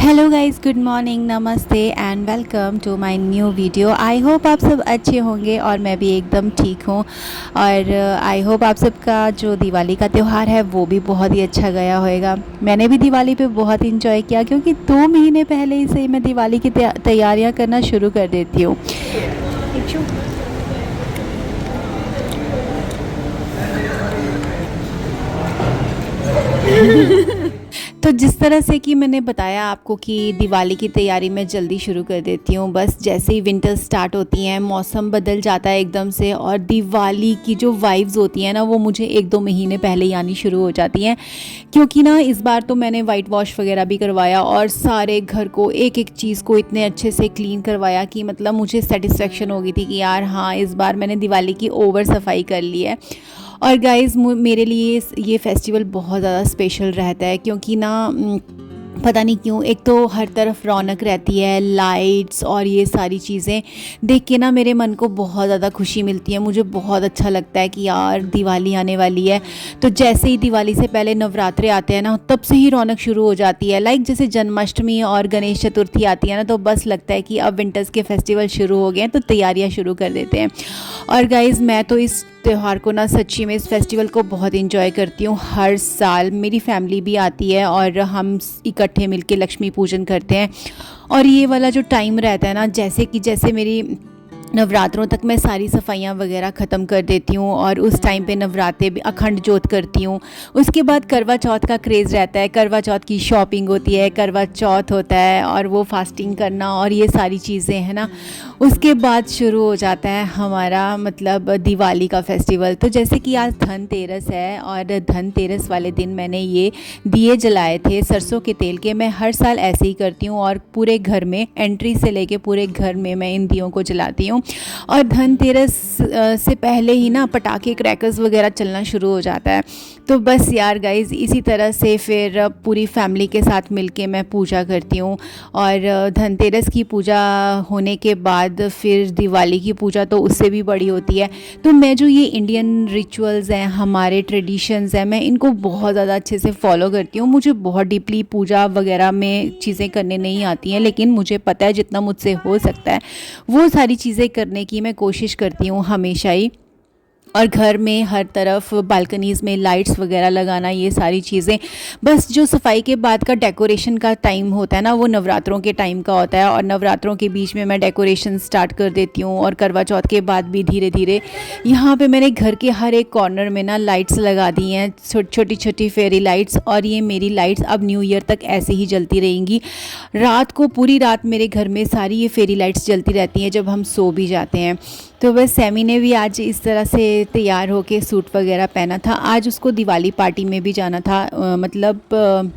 Hello guys, good morning, नमस्ते and welcome to my new video. I hope आप सब अच्छे होंगे और मैं भी एकदम ठीक हूँ। और आई होप आप सबका जो दिवाली का त्यौहार है वो भी बहुत ही अच्छा गया होएगा। मैंने भी दिवाली पे बहुत इंजॉय किया क्योंकि 2 महीने पहले ही से मैं दिवाली की तैयारियाँ करना शुरू कर देती हूँ। तो जिस तरह से कि मैंने बताया आपको कि दिवाली की तैयारी मैं जल्दी शुरू कर देती हूँ। बस जैसे ही विंटर स्टार्ट होती हैं, मौसम बदल जाता है एकदम से और दिवाली की जो वाइब्स होती हैं ना, वो मुझे 1-2 महीने पहले ही आनी शुरू हो जाती हैं। क्योंकि ना इस बार तो मैंने वाइट वॉश वगैरह भी करवाया और सारे घर को एक एक चीज़ को इतने अच्छे से क्लीन करवाया कि मतलब मुझे सेटिस्फेक्शन हो गई थी कि यार हाँ, इस बार मैंने दिवाली की ओवर सफाई कर ली है। और गाइज़ मेरे लिए ये फेस्टिवल बहुत ज़्यादा स्पेशल रहता है क्योंकि ना पता नहीं क्यों, एक तो हर तरफ रौनक रहती है, लाइट्स और ये सारी चीज़ें देख के ना मेरे मन को बहुत ज़्यादा खुशी मिलती है। मुझे बहुत अच्छा लगता है कि यार दिवाली आने वाली है। तो जैसे ही दिवाली से पहले नवरात्रे आते हैं ना, तब से ही रौनक शुरू हो जाती है। लाइक जैसे जन्माष्टमी और गणेश चतुर्थी आती है ना, तो बस लगता है कि अब विंटर्स के फेस्टिवल शुरू हो गए हैं, तो तैयारियाँ शुरू कर देते हैं। और गाइज़ मैं तो इस त्यौहार को ना सच्ची में, इस फेस्टिवल को बहुत इंजॉय करती हूँ। हर साल मेरी फैमिली भी आती है और हम इकट्ठे मिलके लक्ष्मी पूजन करते हैं। और ये वाला जो टाइम रहता है ना, जैसे मेरी नवरात्रों तक मैं सारी सफाइयाँ वगैरह ख़त्म कर देती हूँ और उस टाइम पे नवरात्रे भी अखंड जोत करती हूँ। उसके बाद करवा चौथ का क्रेज़ रहता है, करवा चौथ की शॉपिंग होती है, करवा चौथ होता है और वो फास्टिंग करना और ये सारी चीज़ें हैं ना। उसके बाद शुरू हो जाता है हमारा मतलब दिवाली का फेस्टिवल। तो जैसे कि आज धनतेरस है और धनतेरस वाले दिन मैंने ये दिए जलाए थे सरसों के तेल के। मैं हर साल ऐसे ही करती हूँ और पूरे घर में, एंट्री से लेके पूरे घर में मैं इन दियों को जलाती हूँ। और धनतेरस से पहले ही ना पटाखे, क्रैकर्स वगैरह चलना शुरू हो जाता है। तो बस यार गाइज़, इसी तरह से फिर पूरी फैमिली के साथ मिलके मैं पूजा करती हूँ। और धनतेरस की पूजा होने के बाद फिर दिवाली की पूजा तो उससे भी बड़ी होती है। तो मैं जो ये इंडियन रिचुअल्स हैं, हमारे ट्रेडिशंस हैं, मैं इनको बहुत ज़्यादा अच्छे से फॉलो करती हूँ। मुझे बहुत डीपली पूजा वगैरह में चीज़ें करने नहीं आती हैं, लेकिन मुझे पता है जितना मुझसे हो सकता है वो सारी चीज़ें करने की मैं कोशिश करती हूँ हमेशा ही। और घर में हर तरफ बालकनीज़ में लाइट्स वगैरह लगाना, ये सारी चीज़ें। बस जो सफाई के बाद का डेकोरेशन का टाइम होता है ना, वो नवरात्रों के टाइम का होता है और नवरात्रों के बीच में मैं डेकोरेशन स्टार्ट कर देती हूँ। और करवा चौथ के बाद भी धीरे धीरे यहाँ पे मैंने घर के हर एक कॉर्नर में ना लाइट्स लगा दी हैं, छोटी छोटी फेरी लाइट्स। और ये मेरी लाइट्स अब न्यू ईयर तक ऐसे ही जलती रहेंगी। रात को पूरी रात मेरे घर में सारी ये फेरी लाइट्स जलती रहती हैं जब हम सो भी जाते हैं। तो बस सैमी ने भी आज इस तरह से तैयार होके सूट वगैरह पहना था। आज उसको दिवाली पार्टी में भी जाना था।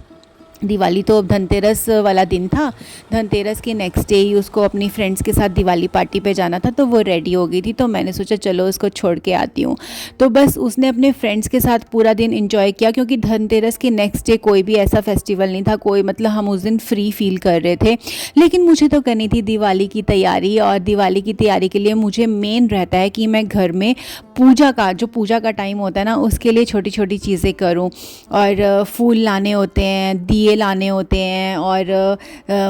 दिवाली तो धनतेरस वाला दिन था, धनतेरस के नेक्स्ट डे ही उसको अपनी फ्रेंड्स के साथ दिवाली पार्टी पे जाना था। तो वो रेडी हो गई थी, तो मैंने सोचा चलो उसको छोड़ के आती हूँ। तो बस उसने अपने फ्रेंड्स के साथ पूरा दिन एंजॉय किया क्योंकि धनतेरस के नेक्स्ट डे कोई भी ऐसा फेस्टिवल नहीं था, कोई मतलब हम उस दिन फ्री फील कर रहे थे। लेकिन मुझे तो करनी थी दिवाली की तैयारी, और दिवाली की तैयारी के लिए मुझे मेन रहता है कि मैं घर में पूजा का टाइम होता है ना, उसके लिए छोटी छोटी चीज़ें करूँ। और फूल लाने होते हैं, दिए लाने होते हैं, और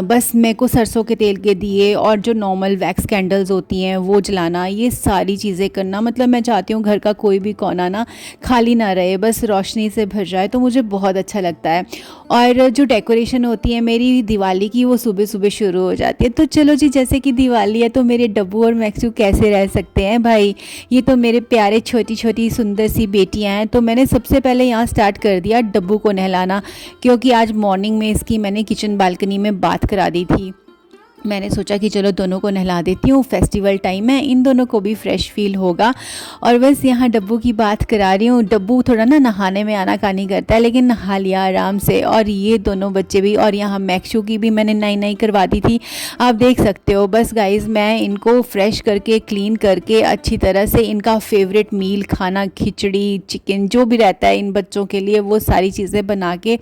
बस मेरे को सरसों के तेल के दिए और जो नॉर्मल वैक्स कैंडल्स होती हैं वो जलाना, ये सारी चीज़ें करना। मतलब मैं चाहती हूँ घर का कोई भी कोना ना खाली ना रहे, बस रोशनी से भर जाए, तो मुझे बहुत अच्छा लगता है। और जो डेकोरेशन होती है मेरी दिवाली की, वो सुबह सुबह शुरू हो जाती है। तो चलो जी, जैसे कि दिवाली है तो मेरे डब्बू और मैक्सू कैसे रह सकते हैं भाई। ये तो मेरे प्यारे छोटी छोटी सुंदर सी बेटियां हैं। तो मैंने सबसे पहले यहाँ स्टार्ट कर दिया डब्बू को नहलाना, क्योंकि आज मॉर्निंग में इसकी मैंने किचन बालकनी में बात करा दी थी। मैंने सोचा कि चलो दोनों को नहला देती हूँ, फेस्टिवल टाइम है, इन दोनों को भी फ्रेश फील होगा। और बस यहाँ डब्बू की बात करा रही हूँ। डब्बू थोड़ा ना नहाने में आनाकानी करता है, लेकिन नहा लिया आराम से। और ये दोनों बच्चे भी, और यहाँ मैक्शू की भी मैंने नई नई करवा दी थी, आप देख सकते हो। बस गाइज़ मैं इनको फ्रेश करके, क्लीन करके, अच्छी तरह से इनका फेवरेट मील खाना, खिचड़ी, चिकन, जो भी रहता है इन बच्चों के लिए, वो सारी चीज़ें बना के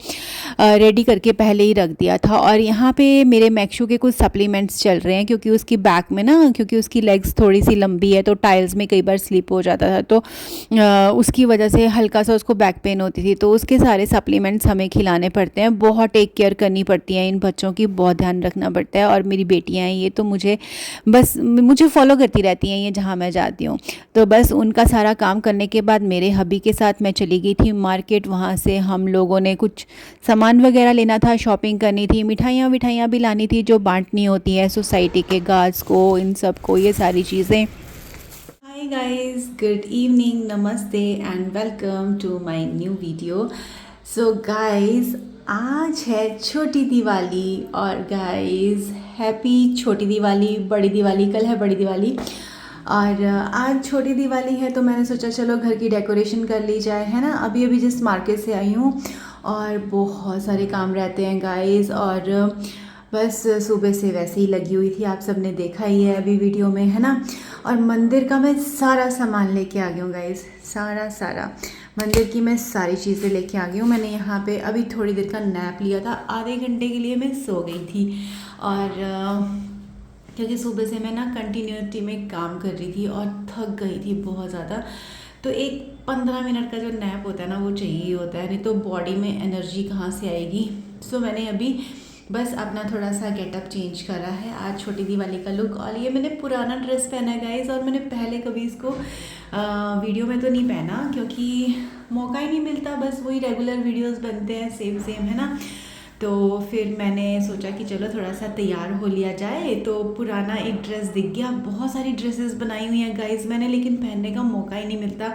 रेडी करके पहले ही रख दिया था। और यहाँ पे मेरे मैक्शू के कुछ सप्लीमेंट्स सप्लीमेंट्स चल रहे हैं, क्योंकि उसकी बैक में ना, क्योंकि उसकी लेग्स थोड़ी सी लंबी है तो टाइल्स में कई बार स्लिप हो जाता था, तो उसकी वजह से हल्का सा उसको बैक पेन होती थी। तो उसके सारे सप्लीमेंट्स हमें खिलाने पड़ते हैं, बहुत टेक केयर करनी पड़ती है इन बच्चों की, बहुत ध्यान रखना पड़ता है। और मेरी बेटियाँ हैं ये, तो मुझे फॉलो करती रहती हैं ये जहाँ मैं जाती हूँ। तो बस उनका सारा काम करने के बाद मेरे हबी के साथ मैं चली गई थी मार्केट। वहाँ से हम लोगों ने कुछ सामान वगैरह लेना था, शॉपिंग करनी थी, मिठाइयाँ भी लानी थी जो बांटनी होती है सोसाइटी के गार्ड्स को, इन सब को, ये सारी चीज़ें। हाय गाइस, गुड इवनिंग, नमस्ते and welcome to my new video. So guys, आज है छोटी दिवाली, और गाइस हैप्पी छोटी दिवाली, बड़ी दिवाली कल है, बड़ी दिवाली। और आज छोटी दिवाली है तो मैंने सोचा चलो घर की डेकोरेशन कर ली जाए, है ना। अभी अभी जिस मार्केट से आई हूँ और बहुत सारे काम रहते हैं गाइस, और बस सुबह से वैसे ही लगी हुई थी, आप सब ने देखा ही है अभी वीडियो में, है ना। और मंदिर का मैं सारा सामान लेके आ गई हूँ गाइस, सारा मंदिर की मैं सारी चीज़ें लेके आ गई हूँ। मैंने यहाँ पे अभी थोड़ी देर का नैप लिया था, आधे घंटे के लिए मैं सो गई थी। और क्योंकि सुबह से मैं ना कंटिन्यूटी में काम कर रही थी और थक गई थी बहुत ज़्यादा, तो एक 15 मिनट का जो नैप होता है ना वो चाहिए होता है, नहीं तो बॉडी में एनर्जी कहाँ से आएगी। सो मैंने अभी बस अपना थोड़ा सा गेटअप चेंज करा है, आज छोटी दिवाली का लुक। और ये मैंने पुराना ड्रेस पहना है गाइस, और मैंने पहले कभी इसको वीडियो में तो नहीं पहना क्योंकि मौका ही नहीं मिलता, बस वही रेगुलर वीडियोस बनते हैं सेम है ना। तो फिर मैंने सोचा कि चलो थोड़ा सा तैयार हो लिया जाए, तो पुराना एक ड्रेस दिख गया। बहुत सारी ड्रेसेस बनाई हुई हैं गाइस मैंने, लेकिन पहनने का मौका ही नहीं मिलता।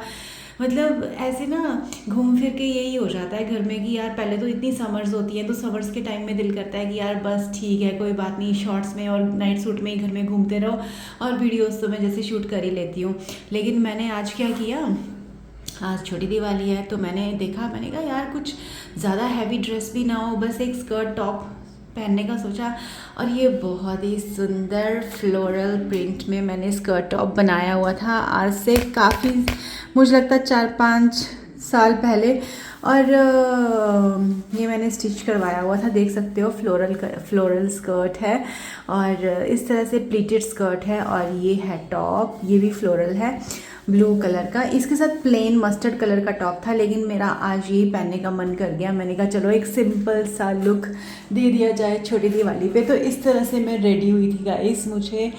मतलब ऐसे ना घूम फिर के यही हो जाता है घर में कि यार पहले तो इतनी समर्स होती हैं, तो समर्स के टाइम में दिल करता है कि यार बस ठीक है, कोई बात नहीं, शॉर्ट्स में और नाइट सूट में ही घर में घूमते रहो, और वीडियोस तो मैं जैसे शूट कर ही लेती हूँ। लेकिन मैंने आज क्या किया, आज छोटी दिवाली है तो मैंने देखा, मैंने कहा यार कुछ ज़्यादा हैवी ड्रेस भी ना हो, बस एक स्कर्ट टॉप पहनने का सोचा। और ये बहुत ही सुंदर फ्लोरल प्रिंट में मैंने स्कर्ट टॉप बनाया हुआ था, आज से काफ़ी मुझे लगता है 4-5 साल पहले। और ये मैंने स्टिच करवाया हुआ था, देख सकते हो, फ्लोरल स्कर्ट है, और इस तरह से प्लीटेड स्कर्ट है। और ये है टॉप, ये भी फ्लोरल है, ब्लू कलर का। इसके साथ प्लेन मस्टर्ड कलर का टॉप था, लेकिन मेरा आज यही पहनने का मन कर गया। मैंने कहा चलो एक सिंपल सा लुक दे दिया जाए छोटी दिवाली पे। तो इस तरह से मैं रेडी हुई थी गाइस। मुझे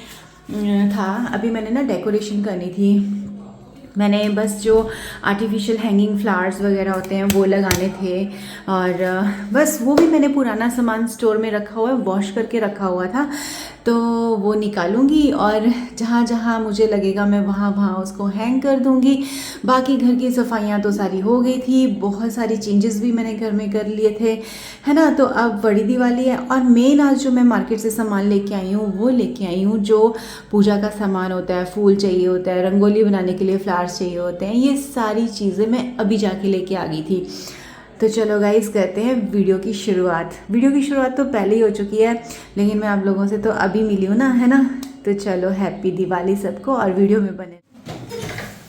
था अभी मैंने ना डेकोरेशन करनी थी, मैंने बस जो आर्टिफिशियल हैंगिंग फ्लावर्स वगैरह होते हैं वो लगाने थे। और बस वो भी मैंने पुराना सामान स्टोर में रखा हुआ है, वॉश करके रखा हुआ था, तो वो निकालूंगी और जहाँ जहाँ मुझे लगेगा मैं वहाँ उसको हैंग कर दूँगी। बाकी घर की सफाइयाँ तो सारी हो गई थी, बहुत सारी चेंजेस भी मैंने घर में कर लिए थे, है ना। तो अब बड़ी दिवाली है, और मेन आज जो मैं मार्केट से सामान लेके आई हूँ वो लेके आई हूँ जो पूजा का सामान होता है। फूल चाहिए होता है, रंगोली बनाने के लिए फ्लावर्स चाहिए होते हैं, ये सारी चीज़ें मैं अभी जाके लेके आ गई थी। तो चलो गाइस करते हैं वीडियो की शुरुआत तो पहले ही हो चुकी है, लेकिन मैं आप लोगों से तो अभी मिली हूँ ना, है ना। तो चलो हैप्पी दिवाली सबको, और वीडियो में बने।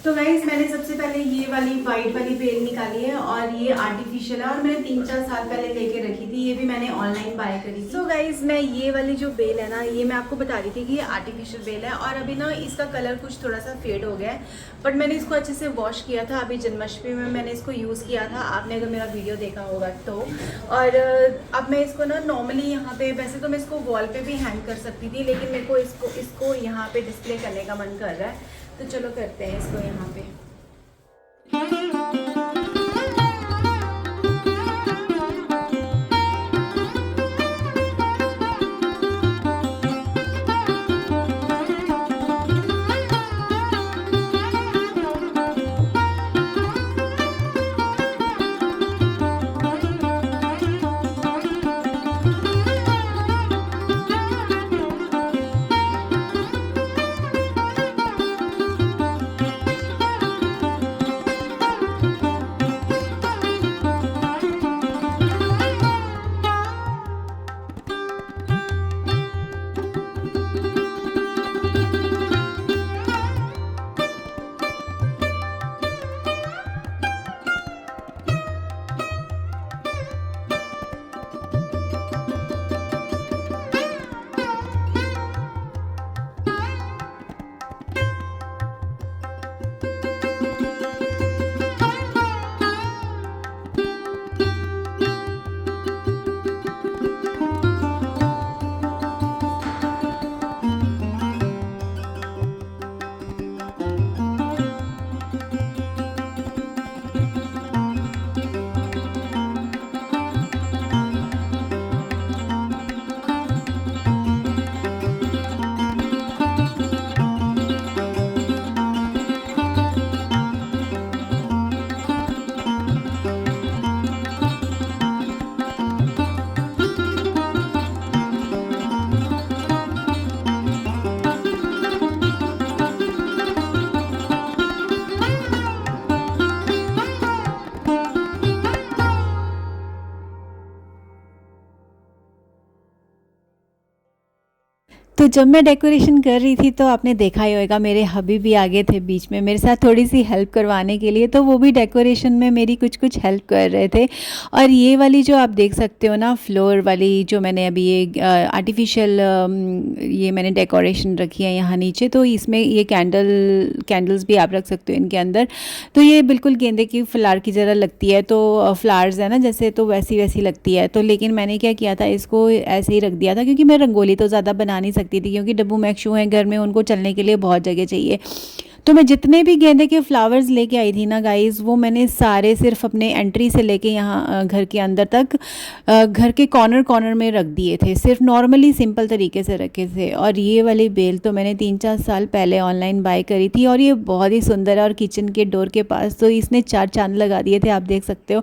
तो गाइस मैंने सबसे पहले ये वाली वाइट वाली बेल निकाली है, और ये आर्टिफिशियल है, और मैंने 3-4 साल पहले लेके रखी थी, ये भी मैंने ऑनलाइन बाय करी थी। तो गाइस मैं ये वाली जो बेल है ना, ये मैं आपको बता रही थी कि ये आर्टिफिशियल बेल है, और अभी ना इसका कलर कुछ थोड़ा सा फेड हो गया है, बट मैंने इसको अच्छे से वॉश किया था। अभी जन्माष्टमी में मैंने इसको यूज़ किया था, आपने अगर मेरा वीडियो देखा होगा तो। और अब मैं इसको ना नॉर्मली यहाँ पे, वैसे तो मैं इसको वॉल पे भी हैंग कर सकती थी, लेकिन मेरे को इसको यहाँ पे डिस्प्ले करने का मन कर रहा है, तो चलो करते हैं इसको यहाँ पे। तो जब मैं डेकोरेशन कर रही थी तो आपने देखा ही होगा मेरे हबी भी आगे थे बीच में मेरे साथ थोड़ी सी हेल्प करवाने के लिए, तो वो भी डेकोरेशन में मेरी कुछ हेल्प कर रहे थे। और ये वाली जो आप देख सकते हो ना फ्लोर वाली जो मैंने अभी ये आर्टिफिशियल ये मैंने डेकोरेशन रखी है यहाँ नीचे, तो इसमें ये कैंडल्स भी आप रख सकते हो इनके अंदर। तो ये बिल्कुल गेंदे की फ्लावर की तरह लगती है, तो फ्लावर्स है ना जैसे, तो वैसी लगती है। तो लेकिन मैंने क्या किया था, इसको ऐसे ही रख दिया था क्योंकि मैं रंगोली तो ज़्यादा बना नहीं सकती थी क्योंकि डब्बू मैक्शू हैं घर में, उनको चलने के लिए बहुत जगह चाहिए। तो मैं जितने भी गेंदे के फ्लावर्स लेके आई थी ना गाइस, वो मैंने सारे सिर्फ अपने एंट्री से लेके यहाँ घर के अंदर तक घर के कॉर्नर में रख दिए थे, सिर्फ नॉर्मली सिंपल तरीके से रखे थे। और ये वाली बेल तो मैंने 3-4 साल पहले ऑनलाइन बाय करी थी और ये बहुत ही सुंदर है। और किचन के डोर के पास तो इसने 4 चांद लगा दिए थे, आप देख सकते हो।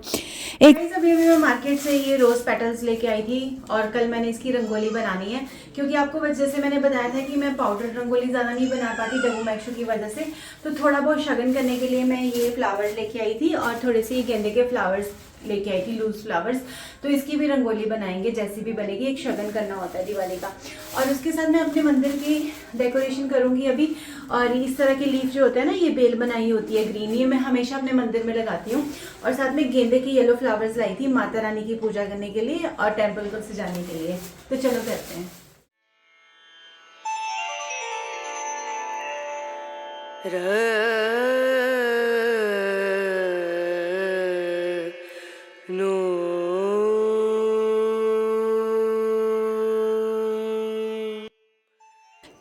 एक अभी मैं मार्केट से ये रोज़ पेटल्स लेके आई थी और कल मैंने इसकी रंगोली बनानी है क्योंकि आपको जैसे मैंने बताया था कि मैं पाउडर रंगोली ज़्यादा नहीं बना पाती डब्बू मैक्शू की वजह से, तो थोड़ा बहुत शगन करने के लिए मैं ये फ्लावर्स लेके आई थी और थोड़े से गेंदे के फ्लावर्स लेके आई थी, लूज फ्लावर्स। तो इसकी भी रंगोली बनाएंगे, जैसी भी बनेगी, एक शगन करना होता है दिवाली का। और उसके साथ मैं अपने मंदिर की डेकोरेशन करूंगी अभी। और इस तरह के लीफ जो होते हैं ना, ये बेल बनाई होती है ग्रीन, ये मैं हमेशा अपने मंदिर में लगाती हूँ। और साथ में गेंदे की येलो फ्लावर्स लाई थी माता रानी की पूजा करने के लिए और टेम्पल को सजाने के लिए। तो चलो करते हैं।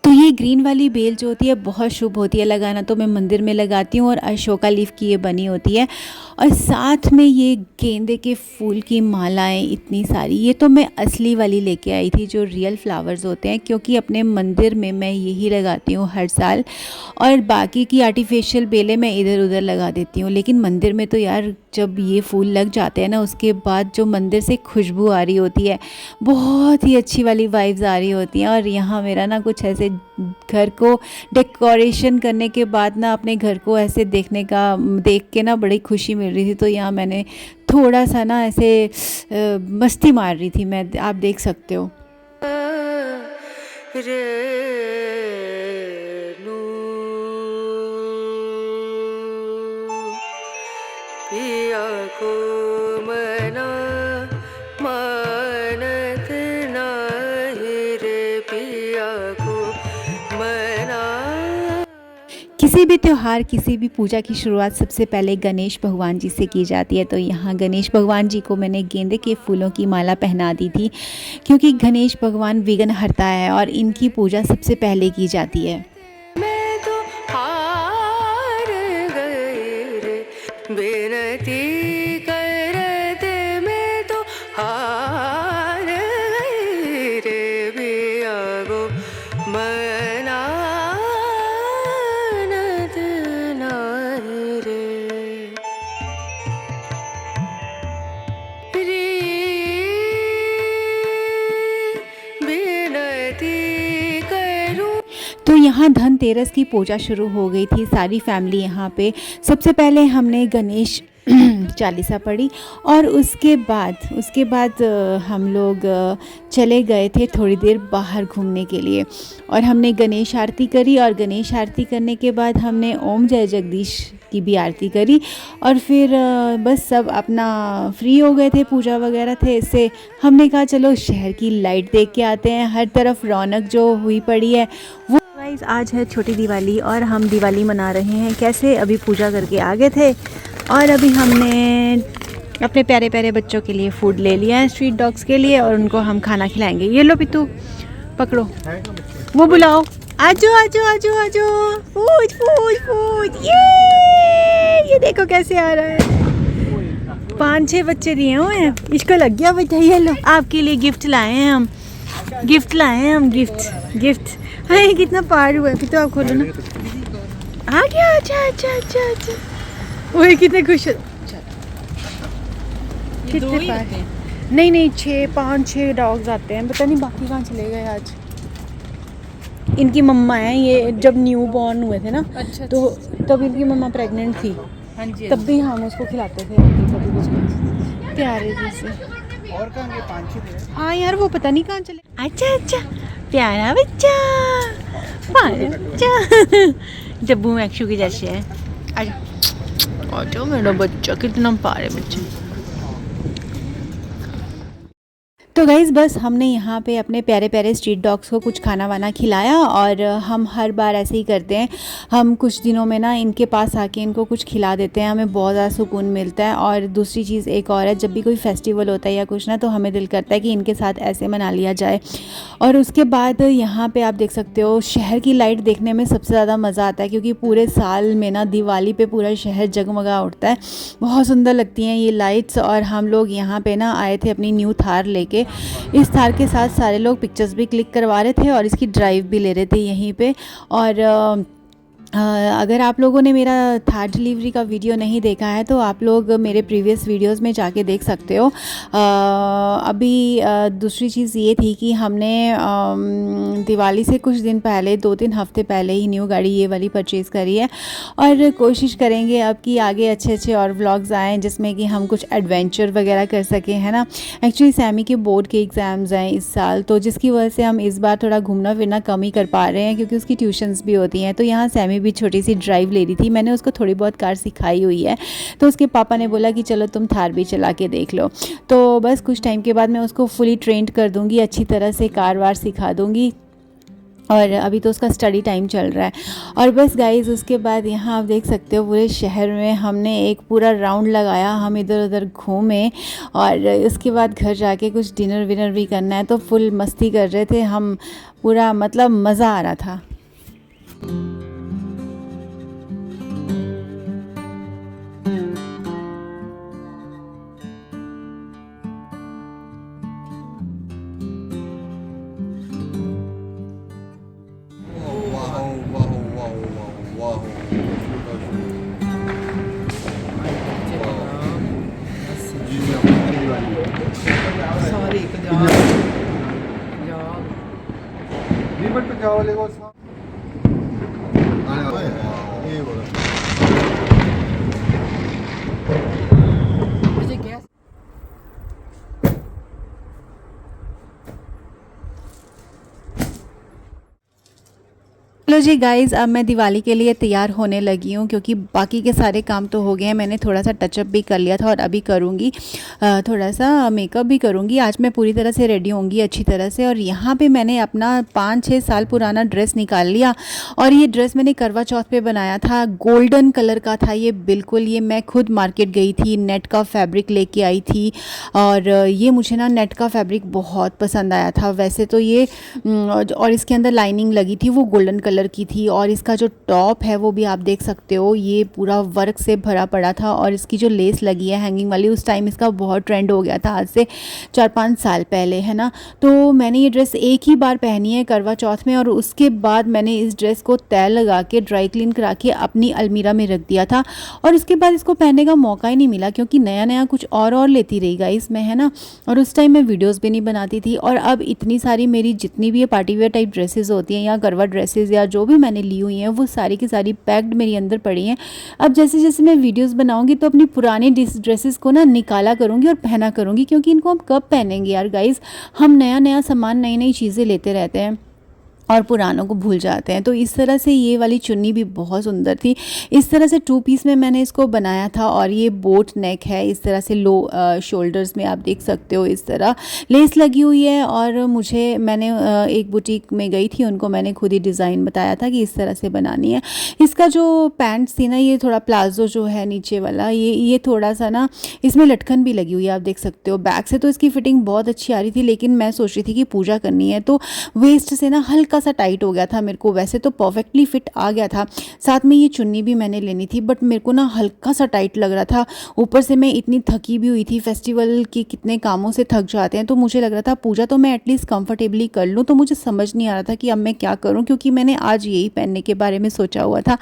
तो ये ग्रीन वाली बेल जो होती है बहुत शुभ होती है लगाना, तो मैं मंदिर में लगाती हूँ। और अशोका लीफ की ये बनी होती है और साथ में ये गेंदे के फूल की मालाएं इतनी सारी, ये तो मैं असली वाली लेके आई थी जो रियल फ्लावर्स होते हैं, क्योंकि अपने मंदिर में मैं यही लगाती हूँ हर साल। और बाकी की आर्टिफिशियल बेलें मैं इधर उधर लगा देती हूँ, लेकिन मंदिर में तो यार जब ये फूल लग जाते हैं ना, उसके बाद जो मंदिर से खुशबू आ रही होती है, बहुत ही अच्छी वाली वाइब्स आ रही होती हैं। और यहाँ मेरा ना कुछ ऐसे घर को डेकोरेशन करने के बाद ना अपने घर को ऐसे देख के ना बड़ी खुशी मिल रही थी। तो यहाँ मैंने थोड़ा सा ना ऐसे मस्ती मार रही थी मैं, आप देख सकते हो। किसी भी त्यौहार, किसी भी पूजा की शुरुआत सबसे पहले गणेश भगवान जी से की जाती है। तो यहाँ गणेश भगवान जी को मैंने गेंदे के फूलों की माला पहना दी थी क्योंकि गणेश भगवान विघ्न हरता है और इनकी पूजा सबसे पहले की जाती है। मैं तो हार गई रे, बेनती करते मैं तो हार गई रे, बिया गो मना तो यहाँ धनतेरस की पूजा शुरू हो गई थी। सारी फैमिली यहाँ पे सबसे पहले हमने गणेश चालीसा पढ़ी और उसके बाद हम लोग चले गए थे थोड़ी देर बाहर घूमने के लिए और हमने गणेश आरती करी। और गणेश आरती करने के बाद हमने ओम जय जगदीश की भी आरती करी और फिर बस सब अपना फ्री हो गए थे, पूजा वगैरह थे। इससे हमने कहा चलो शहर की लाइट देख के आते हैं, हर तरफ रौनक जो हुई पड़ी है वो। गाइस आज है छोटी दिवाली और हम दिवाली मना रहे हैं। कैसे, अभी पूजा करके आ गए थे और अभी हमने अपने प्यारे प्यारे बच्चों के लिए फूड ले लिया है, स्ट्रीट डॉग्स के लिए, और उनको हम खाना खिलाएंगे। ये लो पितू, पकड़ो, वो बुलाओ, आजो आजो आजो आजो, पूछ पूछ पूछ। ये देखो कैसे आ रहा है। 5-6 बच्चे दिए हुए हैं, इसको लग गया बेटा। ये लो आपके लिए गिफ्ट लाए हैं हम, गिफ्ट। अरे कितना पार हुआ है, तो आप खोलो ना। आ गया, अच्छा। वही कितने खुश, कितने पार? नहीं 5-6 डॉग्स आते हैं, पता नहीं बाकी कहाँ चले गए आज। इनकी मम्मा है, ये जब न्यू बॉर्न हुए थे ना, अच्छा, तो तब इनकी मम्मा प्रेग्नेंट थी। हाँ जी, तब भी हम उसको खिलाते थे कभी प्यारे जैसे। और कहाँ गए? 5-6 थे। हाँ यार, वो पता नहीं कहाँ चले। अच्छा प्यारा बच्चा, प्यारा बच्चा। डब्बू में अक्षु की जैसे है। आजा मेरा बच्चा, कितना प्यारे बच्चे। तो गाइज़ बस हमने यहाँ पे अपने प्यारे प्यारे स्ट्रीट डॉग्स को कुछ खाना वाना खिलाया, और हम हर बार ऐसे ही करते हैं। हम कुछ दिनों में ना इनके पास आके इनको कुछ खिला देते हैं, हमें बहुत ज़्यादा सुकून मिलता है। और दूसरी चीज़ एक और है, जब भी कोई फेस्टिवल होता है या कुछ ना, तो हमें दिल करता है कि इनके साथ ऐसे मना लिया जाए। और उसके बाद यहाँ पे आप देख सकते हो शहर की लाइट देखने में सबसे ज़्यादा मज़ा आता है, क्योंकि पूरे साल में ना दिवाली पे पूरा शहर जगमगा उठता है। बहुत सुंदर लगती हैं ये लाइट्स। और हम लोग यहाँ पे ना आए थे अपनी न्यू थार लेके। इस थार के साथ सारे लोग पिक्चर्स भी क्लिक करवा रहे थे और इसकी ड्राइव भी ले रहे थे यहीं पे। और अगर आप लोगों ने मेरा थार डिलीवरी का वीडियो नहीं देखा है तो आप लोग मेरे प्रीवियस वीडियोस में जाके देख सकते हो। अभी दूसरी चीज़ ये थी कि हमने दिवाली से कुछ दिन पहले, 2-3 हफ्ते पहले ही न्यू गाड़ी ये वाली परचेज़ करी है। और कोशिश करेंगे अब कि आगे अच्छे अच्छे और व्लॉग्स आएँ जिसमें कि हम कुछ एडवेंचर वगैरह कर सकें, है ना। एक्चुअली सैमी के बोर्ड के एग्ज़ाम्स हैं इस साल, तो जिसकी वजह से हम इस बार थोड़ा घूमना फिरना कम ही कर पा रहे हैं, क्योंकि उसकी ट्यूशन्स भी होती हैं। तो यहाँ सैमी भी छोटी सी ड्राइव ले रही थी, मैंने उसको थोड़ी बहुत कार सिखाई हुई है, तो उसके पापा ने बोला कि चलो तुम थार भी चला के देख लो। तो बस कुछ टाइम के बाद मैं उसको फुली ट्रेंड कर दूँगी, अच्छी तरह से कार वार सिखा दूँगी। और अभी तो उसका स्टडी टाइम चल रहा है। और बस गाइज़ उसके बाद यहाँ आप देख सकते हो पूरे शहर में हमने एक पूरा राउंड लगाया, हम इधर उधर घूमे। और उसके बाद घर जाके कुछ डिनर विनर भी करना है, तो फुल मस्ती कर रहे थे हम, पूरा मतलब मज़ा आ रहा था। चलो जी गाइज़, अब मैं दिवाली के लिए तैयार होने लगी हूँ, क्योंकि बाकी के सारे काम तो हो गए हैं। मैंने थोड़ा सा टचअप भी कर लिया था और अभी करूँगी थोड़ा सा मेकअप भी करूँगी। आज मैं पूरी तरह से रेडी होंगी अच्छी तरह से। और यहाँ पे मैंने अपना 5-6 साल पुराना ड्रेस निकाल लिया, और ये ड्रेस मैंने करवा चौथ पे बनाया था। गोल्डन कलर का था ये बिल्कुल। ये मैं खुद मार्केट गई थी, नेट का फैब्रिक लेके आई थी, और ये मुझे ना नेट का फैब्रिक बहुत पसंद आया था वैसे तो ये। और इसके अंदर लाइनिंग लगी थी, वो गोल्डन कलर की थी। और इसका जो टॉप है वो भी आप देख सकते हो, ये पूरा वर्क से भरा पड़ा था। और इसकी जो लेस लगी है हैंगिंग वाली, उस टाइम इसका बहुत ट्रेंड हो गया था, आज से 4-5 साल पहले, है ना। तो मैंने ये ड्रेस एक ही बार पहनी है करवा चौथ में, और उसके बाद मैंने इस ड्रेस को तय लगा के ड्राई क्लीन करा के अपनी अलमीरा में रख दिया था। और उसके बाद इसको पहनने का मौका ही नहीं मिला, क्योंकि नया नया कुछ और लेती रही गाइस मैं, है ना। और उस टाइम मैं वीडियोज़ भी नहीं बनाती थी। और अब इतनी सारी मेरी जितनी भी ये पार्टी वेयर टाइप ड्रेसेस होती हैं, या करवा ड्रेसेस या जो भी मैंने ली हुई हैं, वो सारी की सारी पैक्ड मेरे अंदर पड़ी हैं। अब जैसे जैसे मैं वीडियोस बनाऊंगी तो अपनी पुरानी ड्रेसेस को ना निकाला करूंगी और पहना करूंगी, क्योंकि इनको हम कब पहनेंगे यार गाइस। हम नया नया सामान, नई नई चीज़ें लेते रहते हैं और पुरानों को भूल जाते हैं। तो इस तरह से ये वाली चुन्नी भी बहुत सुंदर थी। इस तरह से 2 पीस में मैंने इसको बनाया था। और ये बोट नेक है, इस तरह से लो शोल्डर्स में आप देख सकते हो, इस तरह लेस लगी हुई है। और मैंने एक बुटीक में गई थी, उनको मैंने खुद ही डिज़ाइन बताया था कि इस तरह से बनानी है। इसका जो पैंट्स थी ना, ये थोड़ा प्लाजो जो है नीचे वाला, ये थोड़ा सा ना इसमें लटकन भी लगी हुई है, आप देख सकते हो। बैक से तो इसकी फिटिंग बहुत अच्छी आ रही थी, लेकिन मैं सोच रही थी कि पूजा करनी है तो वेस्ट से ना हल्का सा टाइट हो गया था मेरे को। वैसे तो परफेक्टली फिट आ गया था। साथ में ये चुन्नी भी मैंने लेनी थी, बट मेरे को ना हल्का सा टाइट लग रहा था। ऊपर से मैं इतनी थकी भी हुई थी, फेस्टिवल की कितने कामों से थक जाते हैं, तो मुझे लग रहा था पूजा तो मैं एटलीस्ट कंफर्टेबली कर लूँ। तो मुझे समझ नहीं आ रहा था कि अब मैं क्या करूँ, क्योंकि मैंने आज यही पहनने के बारे में सोचा हुआ था।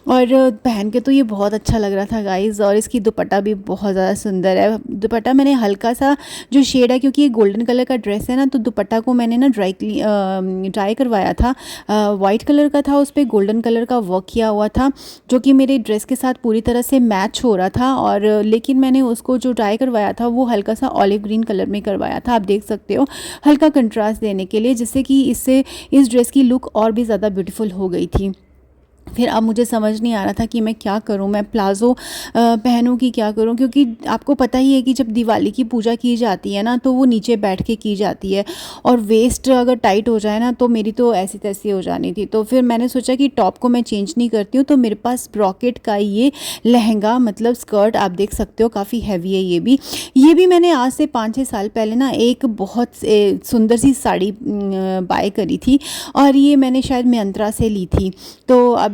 और पहन के तो ये बहुत अच्छा लग रहा था गाइज़। और इसकी दुपट्टा भी बहुत ज़्यादा सुंदर है। दुपट्टा मैंने हल्का सा जो शेड है, क्योंकि ये गोल्डन कलर का ड्रेस है ना, तो दुपट्टा को मैंने ना ड्राई करवाया था। वाइट कलर का था, उस पर गोल्डन कलर का वर्क किया हुआ था, जो कि मेरे ड्रेस के साथ पूरी तरह से मैच हो रहा था। और लेकिन मैंने उसको जो ड्राई करवाया था वो हल्का सा ऑलिव ग्रीन कलर में करवाया था, आप देख सकते हो, हल्का कंट्रास्ट देने के लिए, जिससे कि इससे इस ड्रेस की लुक और भी ज़्यादा ब्यूटीफुल हो गई थी। फिर अब मुझे समझ नहीं आ रहा था कि मैं क्या करूं, मैं प्लाज़ो पहनूं कि क्या करूं, क्योंकि आपको पता ही है कि जब दिवाली की पूजा की जाती है ना, तो वो नीचे बैठ के की जाती है, और वेस्ट अगर टाइट हो जाए ना तो मेरी तो ऐसी तैसी हो जानी थी। तो फिर मैंने सोचा कि टॉप को मैं चेंज नहीं करती हूँ, तो मेरे पास ब्रॉकेट का ये लहंगा मतलब स्कर्ट, आप देख सकते हो काफ़ी हैवी है ये भी मैंने आज से 5-6 साल पहले ना एक बहुत सुंदर सी साड़ी बाय करी थी, और ये मैंने शायद मिंत्रा से ली थी। तो अब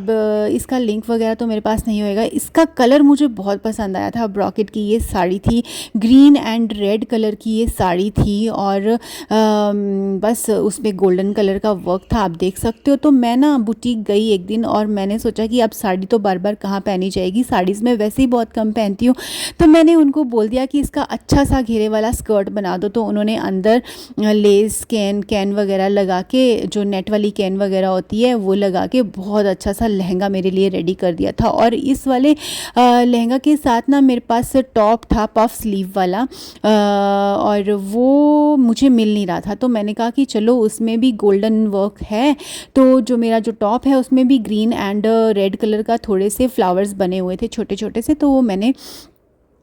इसका लिंक वगैरह तो मेरे पास नहीं होएगा। इसका कलर मुझे बहुत पसंद आया था। ब्रॉकेट की ये साड़ी थी, ग्रीन एंड रेड कलर की ये साड़ी थी, और बस उसमें गोल्डन कलर का वर्क था, आप देख सकते हो। तो मैं ना बुटीक गई एक दिन, और मैंने सोचा कि अब साड़ी तो बार बार कहाँ पहनी जाएगी, साड़ीज़ में वैसे ही बहुत कम पहनती हूँ। तो मैंने उनको बोल दिया कि इसका अच्छा सा घेरे वाला स्कर्ट बना दो। तो उन्होंने अंदर लेस कैन वगैरह लगा के, जो नेट वाली कैन वगैरह होती है वो लगा के, बहुत अच्छा सा लहंगा मेरे लिए रेडी कर दिया था। और इस वाले लहंगा के साथ ना मेरे पास टॉप था पफ स्लीव वाला, और वो मुझे मिल नहीं रहा था। तो मैंने कहा कि चलो उसमें भी गोल्डन वर्क है, तो जो मेरा जो टॉप है उसमें भी ग्रीन एंड रेड कलर का थोड़े से फ्लावर्स बने हुए थे छोटे छोटे से, तो वो मैंने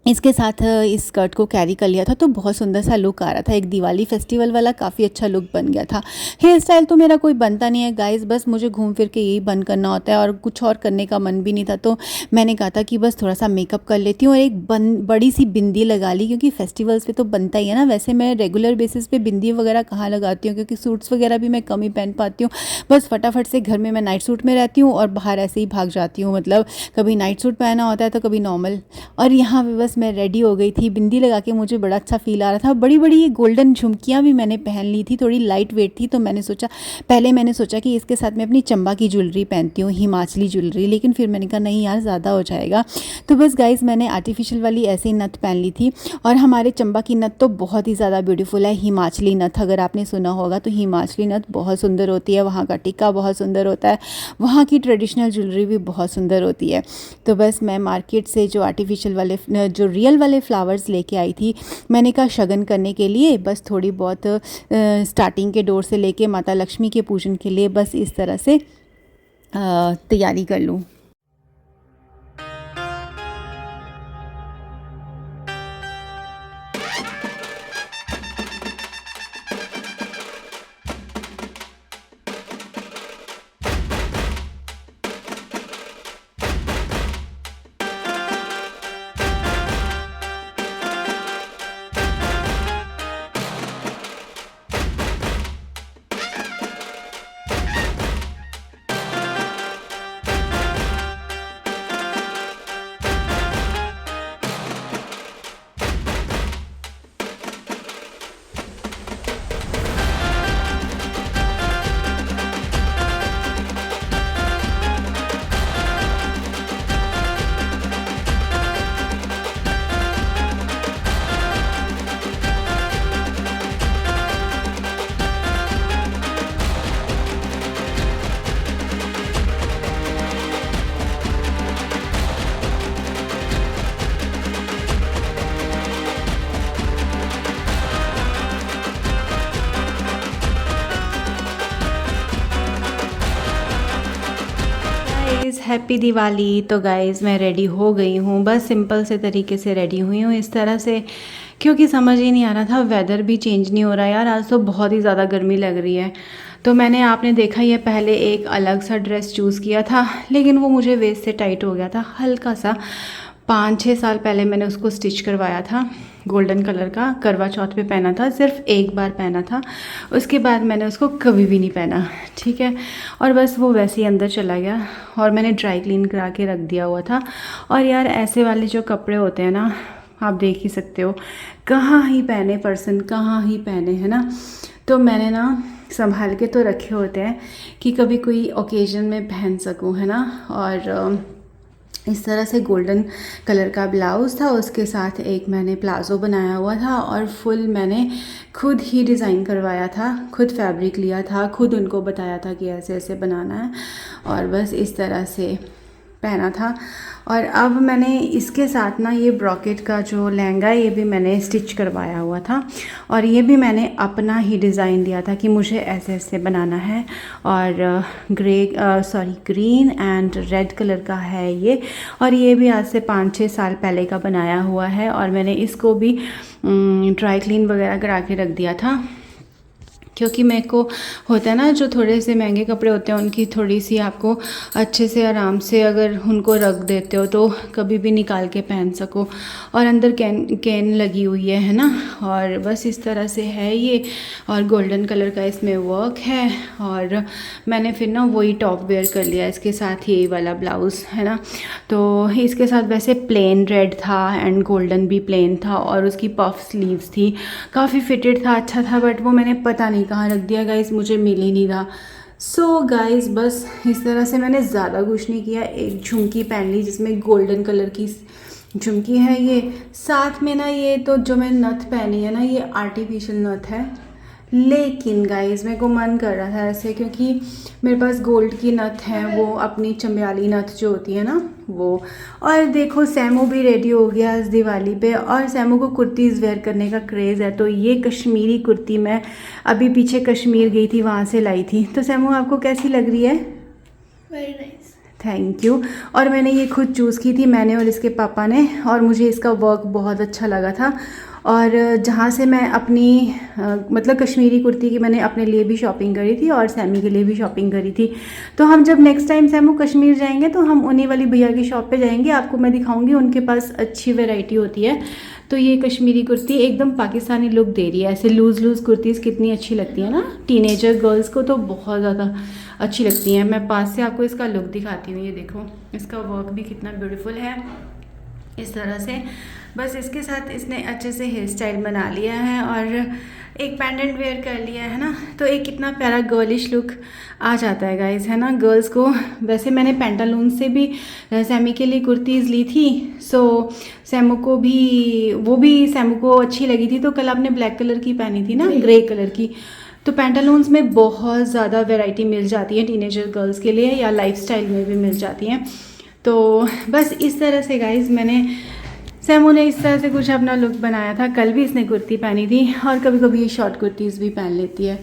इसके साथ इस स्कर्ट को कैरी कर लिया था। तो बहुत सुंदर सा लुक आ रहा था, एक दिवाली फेस्टिवल वाला काफ़ी अच्छा लुक बन गया था। हेयर स्टाइल तो मेरा कोई बनता नहीं है गाइस, बस मुझे घूम फिर के यही बन करना होता है, और कुछ और करने का मन भी नहीं था। तो मैंने कहा था कि बस थोड़ा सा मेकअप कर लेती हूँ, और एक बड़ी सी बिंदी लगा ली, क्योंकि फेस्टिवल्स पे तो बनता ही है ना। वैसे मैं रेगुलर बेसिस पे बिंदी वगैरह कहाँ लगाती हूँ, क्योंकि सूट्स वगैरह भी मैं कम ही पहन पाती हूँ। बस फटाफट से घर में मैं नाइट सूट में रहती हूँ, और बाहर ऐसे ही भाग जाती हूँ, मतलब कभी नाइट सूट पहना होता है तो कभी नॉर्मल। और यहाँ पे बस मैं रेडी हो गई थी, बिंदी लगा के मुझे बड़ा अच्छा फील आ रहा था। बड़ी बड़ी गोल्डन झुमकियाँ भी मैंने पहन ली थी, थोड़ी लाइट वेट थी। तो मैंने सोचा कि इसके साथ मैं अपनी चंबा की ज्वेलरी पहनती हूँ, हिमाचली ज्वेलरी, लेकिन फिर मैंने कहा नहीं यार, ज़्यादा हो जाएगा। तो बस गाइज मैंने आर्टिफिशियल वाली ऐसे ही नथ पहन ली थी। और हमारे चंबा की नथ तो बहुत ही ज़्यादा ब्यूटीफुल है, हिमाचली नथ अगर आपने सुना होगा तो हिमाचली नथ बहुत सुंदर होती है, वहाँ का टिक्का बहुत सुंदर होता है, वहाँ की ट्रेडिशनल ज्वेलरी भी बहुत सुंदर होती है। तो बस मैं मार्केट से जो आर्टिफिशियल वाले जो रियल वाले फ्लावर्स लेके आई थी, मैंने कहा शगन करने के लिए, बस थोड़ी बहुत स्टार्टिंग के डोर से लेके माता लक्ष्मी के पूजन के लिए बस इस तरह से तैयारी कर लूँ। हैप्पी दिवाली। तो गाइज़ मैं रेडी हो गई हूँ, बस सिंपल से तरीके से रेडी हुई हूँ इस तरह से, क्योंकि समझ ही नहीं आ रहा था, वेदर भी चेंज नहीं हो रहा यार, आज तो बहुत ही ज़्यादा गर्मी लग रही है। तो मैंने, आपने देखा ही है, पहले एक अलग सा ड्रेस चूज़ किया था, लेकिन वो मुझे वेस्ट से टाइट हो गया था हल्का सा। 5-6 साल पहले मैंने उसको स्टिच करवाया था, गोल्डन कलर का, करवा चौथ पे पहना था, सिर्फ एक बार पहना था, उसके बाद मैंने उसको कभी भी नहीं पहना, ठीक है। और बस वो वैसे ही अंदर चला गया, और मैंने ड्राई क्लीन करा के रख दिया हुआ था। और यार ऐसे वाले जो कपड़े होते हैं ना, आप देख ही सकते हो, कहाँ ही पहने पर्सन, कहाँ ही पहने, है ना। तो मैंने ना संभाल के तो रखे होते हैं कि कभी कोई ओकेजन में पहन सकूं, है ना। और इस तरह से गोल्डन कलर का ब्लाउज़ था, उसके साथ एक मैंने प्लाज़ो बनाया हुआ था और फुल मैंने खुद ही डिज़ाइन करवाया था, खुद फैब्रिक लिया था, खुद उनको बताया था कि ऐसे ऐसे बनाना है और बस इस तरह से पहना था। और अब मैंने इसके साथ ना ये ब्रॉकेट का जो लहंगा है ये भी मैंने स्टिच करवाया हुआ था और ये भी मैंने अपना ही डिज़ाइन दिया था कि मुझे ऐसे ऐसे बनाना है। और ग्रीन एंड रेड कलर का है ये, और ये भी आज से 5-6 साल पहले का बनाया हुआ है और मैंने इसको भी ड्राई क्लीन वगैरह करा के रख दिया था, क्योंकि मेरे को होता है ना जो थोड़े से महंगे कपड़े होते हैं उनकी थोड़ी सी आपको अच्छे से आराम से अगर उनको रख देते हो तो कभी भी निकाल के पहन सको। और अंदर कैन लगी हुई है ना, और बस इस तरह से है ये, और गोल्डन कलर का इसमें वर्क है। और मैंने फिर ना वही टॉप वेयर कर लिया इसके साथ, यही वाला ब्लाउज़ है ना। तो इसके साथ वैसे प्लेन रेड था एंड गोल्डन भी प्लेन था और उसकी पफ स्लीव्स थी, काफ़ी फिटेड था, अच्छा था, बट वो मैंने पता नहीं कहाँ रख दिया गाइस, मुझे मिल ही नहीं रहा। सो गाइस बस इस तरह से मैंने ज़्यादा कुछ नहीं किया। एक झुमकी पहन ली जिसमें गोल्डन कलर की झुमकी है, ये साथ में ना ये तो जो मैं नथ पहनी है ना ये आर्टिफिशियल नथ है, लेकिन गाइस मेरे को मन कर रहा था ऐसे, क्योंकि मेरे पास गोल्ड की नथ है, वो अपनी चंबयाली नथ जो होती है ना वो। और देखो सैमू भी रेडी हो गया इस दिवाली पे, और सैमू को कुर्तीज़ वेयर करने का क्रेज़ है, तो ये कश्मीरी कुर्ती मैं अभी पीछे कश्मीर गई थी वहाँ से लाई थी। तो सैमू आपको कैसी लग रही है? Very nice, thank you. और मैंने ये खुद चूज़ की थी, मैंने और इसके पापा ने, और मुझे इसका वर्क बहुत अच्छा लगा था। और जहाँ से मैं अपनी मतलब कश्मीरी कुर्ती की मैंने अपने लिए भी शॉपिंग करी थी और सैमी के लिए भी शॉपिंग करी थी। तो हम जब नेक्स्ट टाइम सैमू कश्मीर जाएंगे तो हम उन्हीं वाली भैया की शॉप पे जाएंगे, आपको मैं दिखाऊंगी, उनके पास अच्छी वैरायटी होती है। तो ये कश्मीरी कुर्ती एकदम पाकिस्तानी लुक दे रही है, ऐसे लूज़ लूज़ कुर्तीज़ कितनी अच्छी लगती है ना, टीनेजर गर्ल्स को तो बहुत ज़्यादा अच्छी लगती हैं। मैं पास से आपको इसका लुक दिखाती हूँ, ये देखो इसका वर्क भी कितना ब्यूटीफुल है इस तरह से। बस इसके साथ इसने अच्छे से हेयर स्टाइल बना लिया है और एक पेंडेंट वेयर कर लिया है ना, तो एक कितना प्यारा गर्लिश लुक आ जाता है गाइस, है ना गर्ल्स को। वैसे मैंने पेंटालून से भी सैमी के लिए कुर्तीज़ ली थी, सो सैमू को भी वो भी सैमू को अच्छी लगी थी। तो कल आपने ब्लैक कलर की पहनी थी ना, ग्रे कलर की। तो पेंटालून्स में बहुत ज़्यादा वैरायटी मिल जाती है टीनेजर गर्ल्स के लिए, या लाइफस्टाइल में भी मिल जाती हैं। तो बस इस तरह से गाइस मैंने सैमू ने इस तरह से कुछ अपना लुक बनाया था। कल भी इसने कुर्ती पहनी थी और कभी कभी ये शॉर्ट कुर्तीज़ भी पहन लेती है।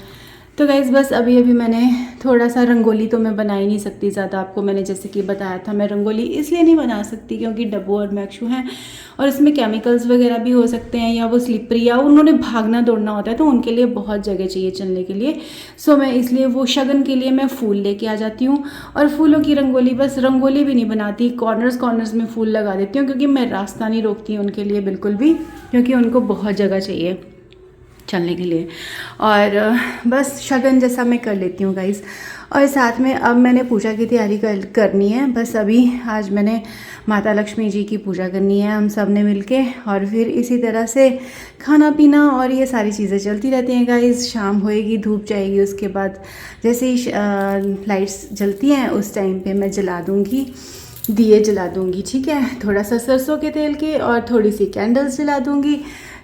तो गाइज़ बस अभी मैंने थोड़ा सा रंगोली तो मैं बना ही नहीं सकती ज़्यादा, आपको मैंने जैसे कि बताया था मैं रंगोली इसलिए नहीं बना सकती क्योंकि डब्बू और मैक्शू हैं और इसमें केमिकल्स वगैरह भी हो सकते हैं, या वो स्लिपरी, या उन्होंने भागना दौड़ना होता है तो उनके लिए बहुत जगह चाहिए चलने के लिए। सो मैं इसलिए वो शगन के लिए मैं फूल लेके आ जाती हूँ और फूलों की रंगोली, बस रंगोली भी नहीं बनाती, कॉर्नर्स में फूल लगा देती हूँ, क्योंकि मैं रास्ता नहीं रोकती उनके लिए बिल्कुल भी, क्योंकि उनको बहुत जगह चाहिए चलने के लिए। और बस शगन जैसा मैं कर लेती हूँ गाइस। और साथ में अब मैंने पूजा की तैयारी करनी है। बस अभी आज मैंने माता लक्ष्मी जी की पूजा करनी है हम सब ने मिलके, और फिर इसी तरह से खाना पीना और ये सारी चीज़ें चलती रहती हैं गाइस। शाम होएगी, धूप जाएगी, उसके बाद जैसे ही लाइट्स जलती हैं उस टाइम पे मैं जला दूँगी, दिए जला दूँगी, ठीक है, थोड़ा सा सरसों के तेल के, और थोड़ी सी कैंडल्स जला दूँगी।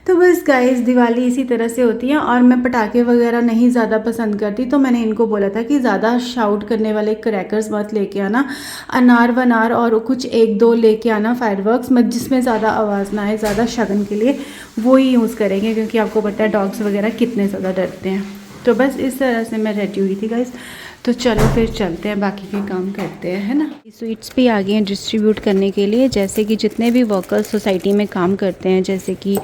तो बस गाइस दिवाली इसी तरह से होती है। और मैं पटाखे वगैरह नहीं ज़्यादा पसंद करती, तो मैंने इनको बोला था कि ज़्यादा शाउट करने वाले क्रैकर्स मत लेके आना, अनार वनार और कुछ 1-2 लेके आना फायरवर्क्स मत, जिसमें ज़्यादा आवाज़ ना आए, ज़्यादा शगन के लिए वो ही यूज़ करेंगे, क्योंकि आपको पता है डॉग्स वगैरह कितने ज़्यादा डरते हैं। तो बस इस तरह से मैं रेडी हुई थी गाइस। तो चलो फिर चलते हैं, बाकी के काम करते हैं, है ना। स्वीट्स भी आ गए हैं डिस्ट्रीब्यूट करने के लिए, जैसे कि जितने भी वर्कर्स सोसाइटी में काम करते हैं, जैसे कि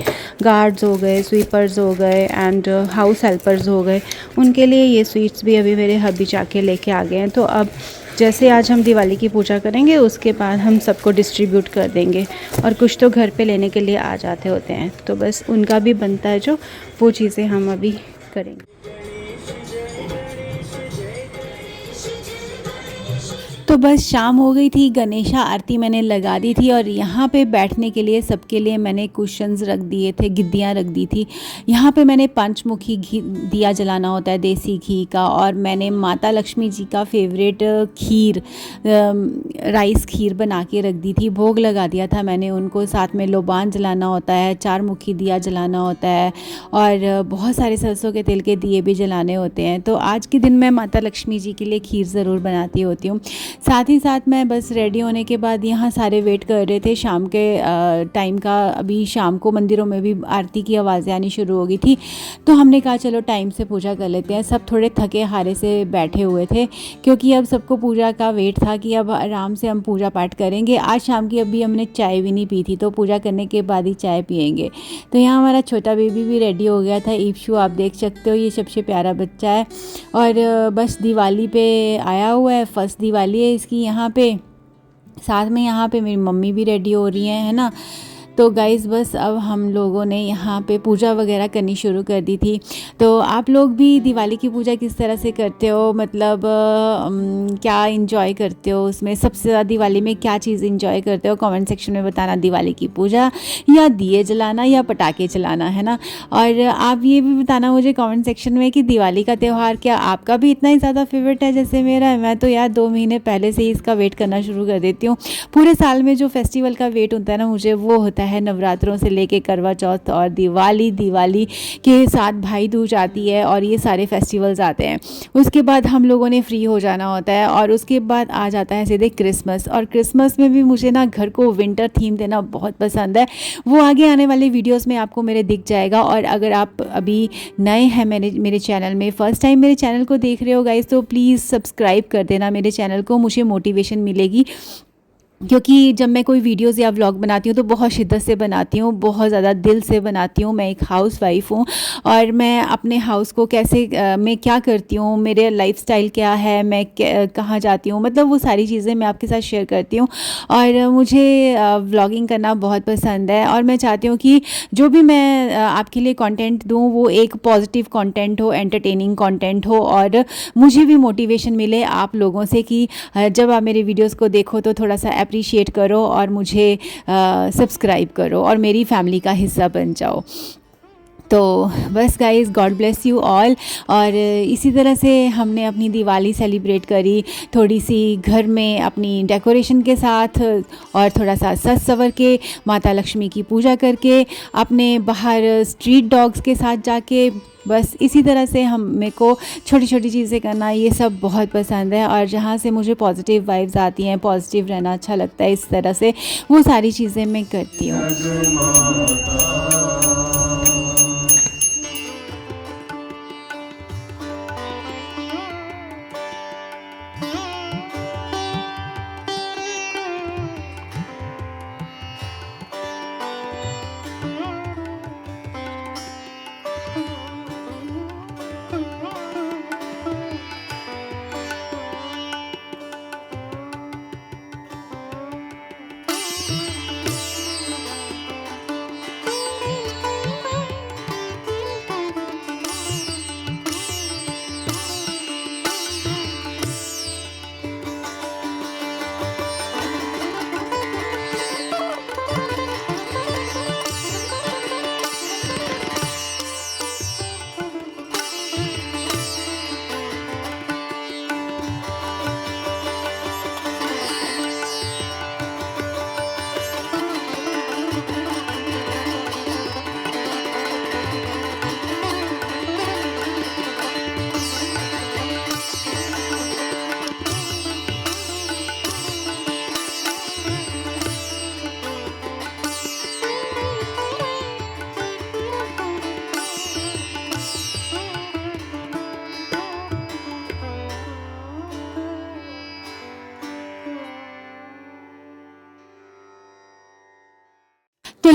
गार्ड्स हो गए, स्वीपर्स हो गए एंड हाउस हेल्पर्स हो गए, उनके लिए ये स्वीट्स भी अभी मेरे हबी जाके लेके आ गए हैं। तो अब जैसे आज हम दिवाली की पूजा करेंगे उसके बाद हम सबको डिस्ट्रीब्यूट कर देंगे, और कुछ तो घर पे लेने के लिए आ जाते होते हैं, तो बस उनका भी बनता है जो वो चीज़ें हम अभी करेंगे। तो बस शाम हो गई थी, गणेशा आरती मैंने लगा दी थी और यहाँ पे बैठने के लिए सबके लिए मैंने कुशन्स रख दिए थे, गिद्दियाँ रख दी थी। यहाँ पे मैंने पंचमुखी घी दिया जलाना होता है देसी घी का, और मैंने माता लक्ष्मी जी का फेवरेट खीर, राइस खीर बना के रख दी थी, भोग लगा दिया था मैंने उनको। साथ में लोबान जलाना होता है, 4 मुखी दिया जलाना होता है, और बहुत सारे सरसों के तेल के दिए भी जलाने होते हैं। तो आज के दिन मैं माता लक्ष्मी जी के लिए खीर ज़रूर बनाती होती हूँ। साथ ही साथ मैं बस रेडी होने के बाद यहाँ सारे वेट कर रहे थे शाम के टाइम का। अभी शाम को मंदिरों में भी आरती की आवाज़ें आनी शुरू हो गई थी, तो हमने कहा चलो टाइम से पूजा कर लेते हैं। सब थोड़े थके हारे से बैठे हुए थे, क्योंकि अब सबको पूजा का वेट था कि अब आराम से हम पूजा पाठ करेंगे। आज शाम की अभी हमने चाय भी नहीं पी थी, तो पूजा करने के बाद ही चाय पियेंगे। तो यहाँ हमारा छोटा बेबी भी रेडी हो गया था, ईशु आप देख सकते हो, ये सबसे प्यारा बच्चा है। और बस दिवाली पे आया हुआ है, फर्स्ट दिवाली है इसकी यहाँ पे। साथ में यहाँ पे मेरी मम्मी भी रेडी हो रही हैं, है ना। तो गाइज़ बस अब हम लोगों ने यहाँ पे पूजा वगैरह करनी शुरू कर दी थी। तो आप लोग भी दिवाली की पूजा किस तरह से करते हो, मतलब क्या इंजॉय करते हो उसमें, सबसे ज़्यादा दिवाली में क्या चीज़ इंजॉय करते हो, कमेंट सेक्शन में बताना। दिवाली की पूजा या दिए जलाना या पटाखे चलाना, है ना। और आप ये भी बताना मुझे कमेंट सेक्शन में कि दिवाली का त्यौहार क्या आपका भी इतना ही ज़्यादा फेवरेट है जैसे मेरा है। मैं तो यार 2 महीने पहले से ही इसका वेट करना शुरू कर देती हूँ। पूरे साल में जो फेस्टिवल का वेट होता है ना मुझे, वो होता है नवरात्रों से लेके करवा चौथ और दिवाली। दिवाली के साथ भाई दूज आती है और ये सारे फेस्टिवल्स आते हैं। उसके बाद हम लोगों ने फ्री हो जाना होता है, और उसके बाद आ जाता है सीधे क्रिसमस। और क्रिसमस में भी मुझे ना घर को विंटर थीम देना बहुत पसंद है। वो आगे आने वाले वीडियोस में आपको मेरे दिख जाएगा। और अगर आप अभी नए हैं मेरे चैनल में, फ़र्स्ट टाइम मेरे चैनल को देख रहे हो गाइस, तो प्लीज़ सब्सक्राइब कर देना मेरे चैनल को, मुझे मोटिवेशन मिलेगी। क्योंकि जब मैं कोई वीडियोज़ या व्लॉग बनाती हूँ तो बहुत शिद्दत से बनाती हूँ, बहुत ज़्यादा दिल से बनाती हूँ। मैं एक हाउसवाइफ हूँ, और मैं अपने हाउस को कैसे मैं क्या करती हूँ, मेरे लाइफस्टाइल क्या है, मैं कहाँ जाती हूँ, मतलब वो सारी चीज़ें मैं आपके साथ शेयर करती हूँ। और मुझे व्लॉगिंग करना बहुत पसंद है, और मैं चाहती हूँ कि जो भी मैं आपके लिए कंटेंट दूँ वो एक पॉजिटिव कंटेंट हो, एंटरटेनिंग कंटेंट हो, और मुझे भी मोटिवेशन मिले आप लोगों से कि जब आप मेरे वीडियोज़ को देखो तो थोड़ा सा अप्रिशिएट करो और मुझे सब्सक्राइब करो और मेरी फैमिली का हिस्सा बन जाओ। तो बस guys, God bless you all. और इसी तरह से हमने अपनी दिवाली सेलिब्रेट करी, थोड़ी सी घर में अपनी डेकोरेशन के साथ, और थोड़ा सा सज सवर के, माता लक्ष्मी की पूजा करके, अपने बाहर स्ट्रीट डॉग्स के साथ जाके। बस इसी तरह से हम मेरे को छोटी छोटी चीज़ें करना ये सब बहुत पसंद है, और जहाँ से मुझे पॉजिटिव वाइब्स आती हैं, पॉजिटिव रहना अच्छा लगता है, इस तरह से वो सारी चीज़ें मैं करती हूँ।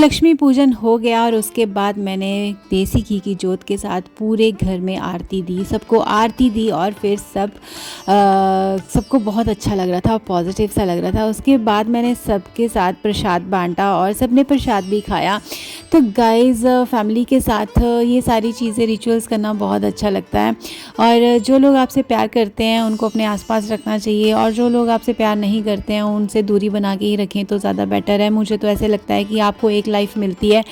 लक्ष्मी पूजन हो गया और उसके बाद मैंने देसी घी की जोत के साथ पूरे घर में आरती दी, सबको आरती दी और फिर सबको बहुत अच्छा लग रहा था और पॉजिटिव सा लग रहा था। उसके बाद मैंने सबके साथ प्रसाद बांटा और सबने प्रसाद भी खाया। तो गाइज़ फैमिली के साथ ये सारी चीज़ें रिचुअल्स करना बहुत अच्छा लगता है और जो लोग आपसे प्यार करते हैं उनको अपने आसपास रखना चाहिए और जो लोग आपसे प्यार नहीं करते हैं उनसे दूरी बना के ही रखें तो ज़्यादा बेटर है। मुझे तो ऐसे लगता है कि आपको एक लाइफ मिलती है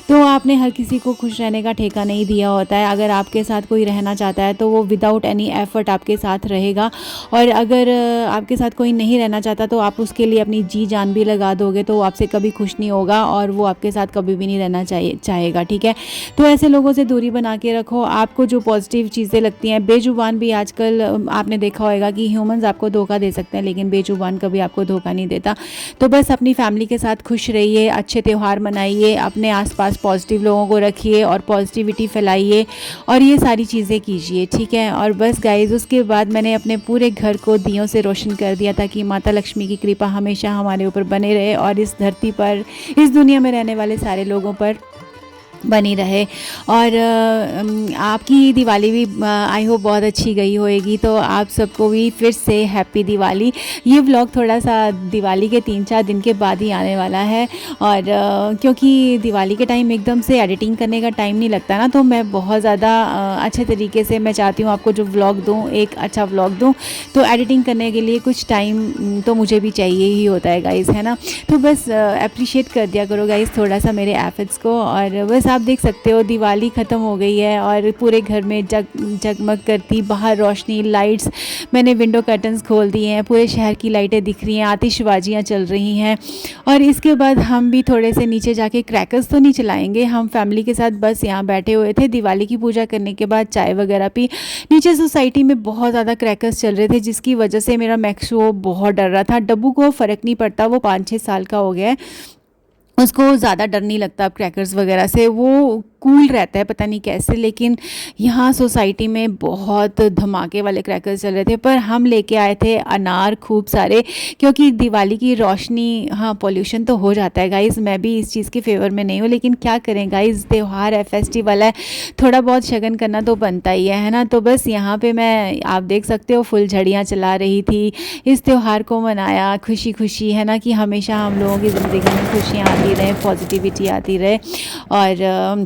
तो आपने हर किसी को खुश रहने का ठेका नहीं दिया होता है। अगर आपके साथ कोई रहना चाहता है तो वो विदाउट एनी एफर्ट आपके साथ रहेगा और अगर आपके साथ कोई नहीं रहना चाहता तो आप उसके लिए अपनी जी जान भी लगा दोगे तो वो आपसे कभी खुश नहीं होगा और वो आपके साथ कभी भी नहीं रहना चाहेगा। ठीक है, तो ऐसे लोगों से दूरी बना के रखो। आपको जो पॉजिटिव चीज़ें लगती हैं, बेजुबान भी आजकल आपने देखा होगा कि ह्यूमंस आपको धोखा दे सकते हैं लेकिन बेजुबान कभी आपको धोखा नहीं देता। तो बस अपनी फैमिली के साथ खुश रहिए, अच्छे त्यौहार मनाइए, अपने आसपास पॉजिटिव लोगों को रखिए और पॉजिटिविटी फैलाइए और ये सारी चीज़ें कीजिए। ठीक है, और बस गाइज उसके बाद मैंने अपने पूरे घर को दियों से रोशन कर दिया ताकि माता लक्ष्मी की कृपा हमेशा हमारे ऊपर बने रहे और इस धरती पर, इस दुनिया में रहने वाले सारे लोगों पर बनी रहे। और आपकी दिवाली भी आई होप बहुत अच्छी गई होएगी। तो आप सबको भी फिर से हैप्पी दिवाली। ये व्लॉग थोड़ा सा दिवाली के 3-4 दिन के बाद ही आने वाला है और क्योंकि दिवाली के टाइम एकदम से एडिटिंग करने का टाइम नहीं लगता ना, तो मैं बहुत ज़्यादा अच्छे तरीके से मैं चाहती हूँ आपको जो व्लॉग दूँ एक अच्छा व्लॉग दूँ, तो एडिटिंग करने के लिए कुछ टाइम तो मुझे भी चाहिए ही होता है गाइज़, है ना। तो बस अप्रिशिएट कर दिया करो गाइज़ थोड़ा सा मेरे एफर्ट्स को। और बस आप देख सकते हो दिवाली ख़त्म हो गई है और पूरे घर में जगमग करती बाहर रोशनी, लाइट्स, मैंने विंडो कर्टन्स खोल दिए हैं, पूरे शहर की लाइटें दिख रही हैं, आतिशबाजियाँ चल रही हैं। और इसके बाद हम भी थोड़े से नीचे जाके क्रैकर्स तो नहीं चलाएंगे, हम फैमिली के साथ बस यहाँ बैठे हुए थे। दिवाली की पूजा करने के बाद चाय वगैरह पी। नीचे सोसाइटी में बहुत ज़्यादा क्रैकर्स चल रहे थे जिसकी वजह से मेरा मैक्सो बहुत डर रहा था। डब्बू को फ़र्क नहीं पड़ता, वो 5-6 साल का हो गया है, उसको ज़्यादा डर नहीं लगता अब क्रैकर्स वगैरह से, वो कूल रहता है पता नहीं कैसे। लेकिन यहाँ सोसाइटी में बहुत धमाके वाले क्रैकर्स चल रहे थे, पर हम लेके आए थे अनार खूब सारे क्योंकि दिवाली की रोशनी, हाँ पोल्यूशन तो हो जाता है गाइज़, मैं भी इस चीज़ के फेवर में नहीं हूँ लेकिन क्या करें गाइज़, त्यौहार है, फेस्टिवल है, थोड़ा बहुत शगन करना तो बनता ही है ना। तो बस यहाँ पे मैं, आप देख सकते हो, फुलझड़ियाँ चला रही थी, इस त्यौहार को मनाया खुशी खुशी, है ना, कि हमेशा हम लोगों की ज़िंदगी में खुशियाँ आती रहे, पॉजिटिविटी आती रहे। और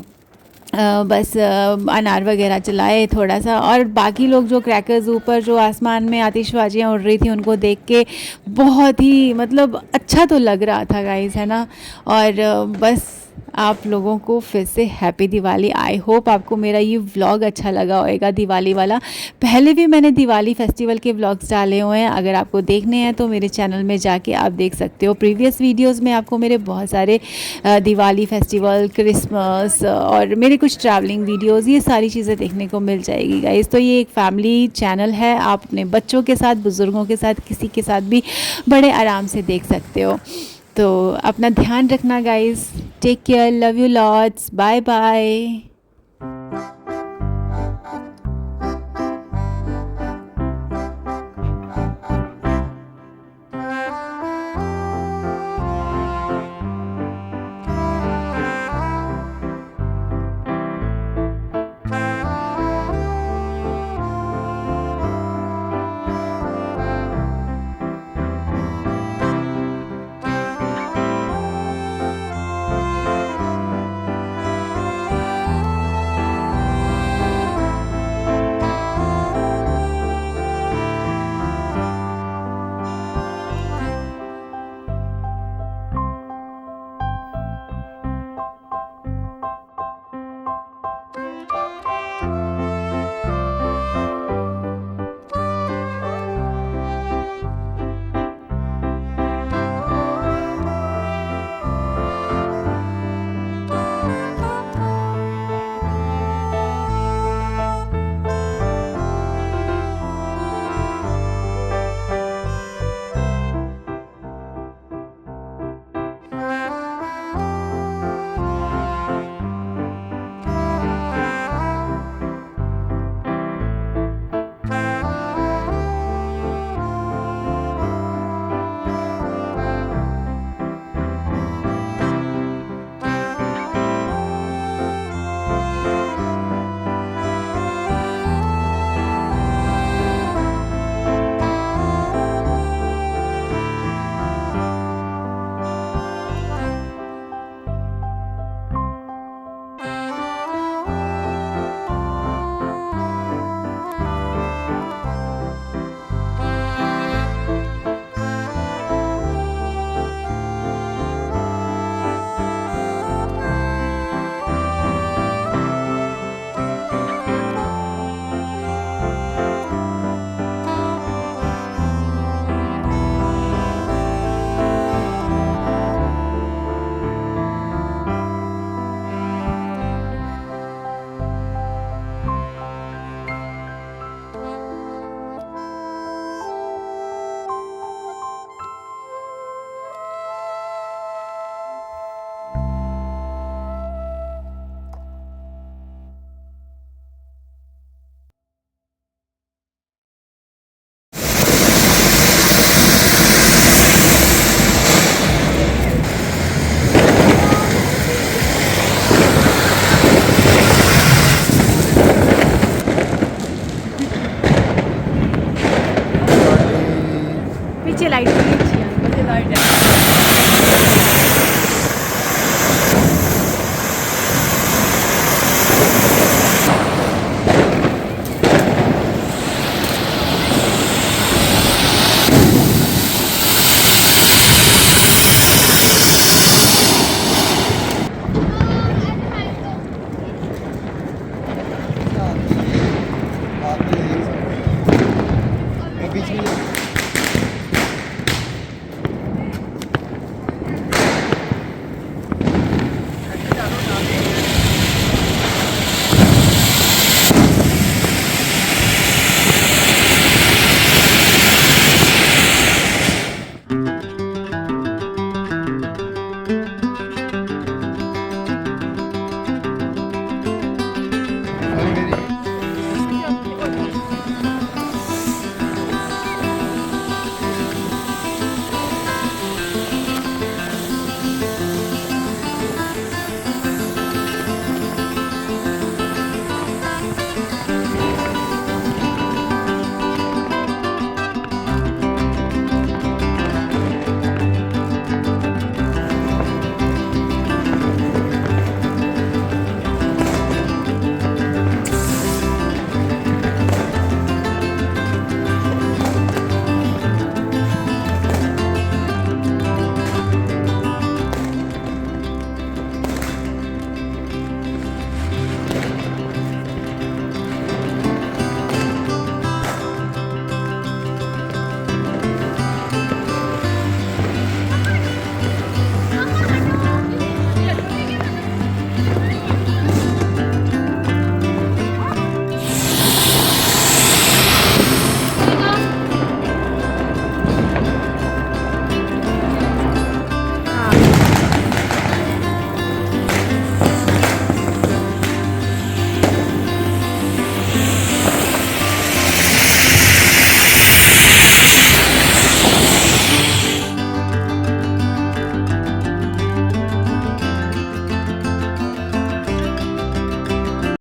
बस अनार वगैरह चलाए थोड़ा सा, और बाकी लोग जो क्रैकर्स ऊपर जो आसमान में आतिशबाजियाँ उड़ रही थी उनको देख के बहुत ही मतलब अच्छा तो लग रहा था गाइस, है ना। और बस आप लोगों को फिर से हैप्पी दिवाली। आई होप आपको मेरा ये व्लॉग अच्छा लगा होगा दिवाली वाला। पहले भी मैंने दिवाली फेस्टिवल के व्लॉग्स डाले हुए हैं, अगर आपको देखने हैं तो मेरे चैनल में जाके आप देख सकते हो। प्रीवियस वीडियोस में आपको मेरे बहुत सारे दिवाली फेस्टिवल, क्रिसमस और मेरे कुछ ट्रैवलिंग वीडियोस, ये सारी चीज़ें देखने को मिल जाएगी गाइस। तो ये एक फैमिली चैनल है, आप अपने बच्चों के साथ, बुज़ुर्गों के साथ, किसी के साथ भी बड़े आराम से देख सकते हो। तो अपना ध्यान रखना guys, take care, love you lots, bye bye. Light बड़ी अच्छी है, मज़ेदार है।